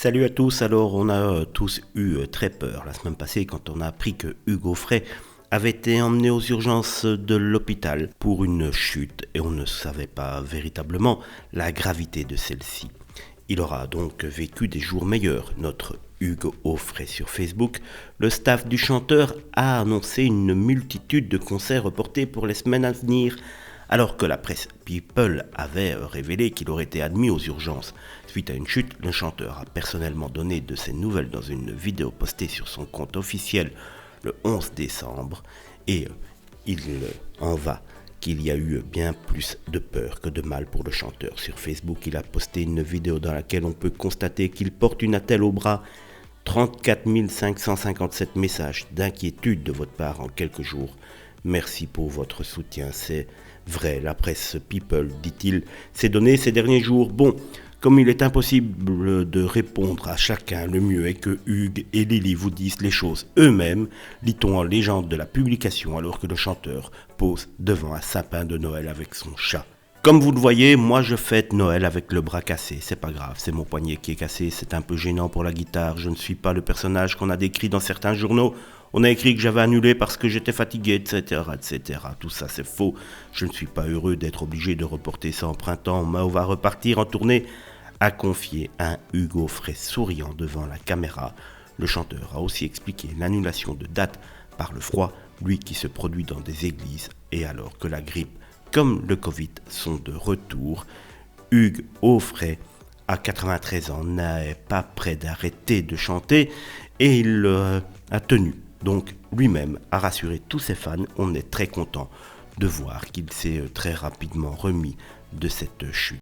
Salut à tous, alors on a tous eu très peur la semaine passée quand on a appris que Hugues Aufray avait été emmené aux urgences de l'hôpital pour une chute et on ne savait pas véritablement la gravité de celle-ci. Il aura donc vécu des jours meilleurs, notre Hugues Aufray sur Facebook. Le staff du chanteur a annoncé une multitude de concerts reportés pour les semaines à venir, alors que la presse People avait révélé qu'il aurait été admis aux urgences. Suite à une chute, le chanteur a personnellement donné de ses nouvelles dans une vidéo postée sur son compte officiel le 11 décembre. Et il en va qu'il y a eu bien plus de peur que de mal pour le chanteur. Sur Facebook, il a posté une vidéo dans laquelle on peut constater qu'il porte une attelle au bras. 34 557 messages d'inquiétude de votre part en quelques jours. Merci pour votre soutien, c'est vrai, la presse People, dit-il, s'est donné ces derniers jours. Bon, comme il est impossible de répondre à chacun le mieux est que Hugues et Lily vous disent les choses eux-mêmes, lit-on en légende de la publication alors que le chanteur pose devant un sapin de Noël avec son chat. Comme vous le voyez, moi je fête Noël avec le bras cassé, c'est pas grave, c'est mon poignet qui est cassé, c'est un peu gênant pour la guitare, je ne suis pas le personnage qu'on a décrit dans certains journaux, on a écrit que j'avais annulé parce que j'étais fatigué, etc., etc. Tout ça c'est faux, je ne suis pas heureux d'être obligé de reporter ça en printemps, Mao va repartir en tournée, a confié un Hugues Aufray souriant devant la caméra. Le chanteur a aussi expliqué l'annulation de date par le froid, lui qui se produit dans des églises, et alors que la grippe comme le Covid sont de retour. Hugues Aufray, à 93 ans, n'est pas prêt d'arrêter de chanter et il a tenu donc lui-même à rassurer tous ses fans. On est très content de voir qu'il s'est très rapidement remis de cette chute.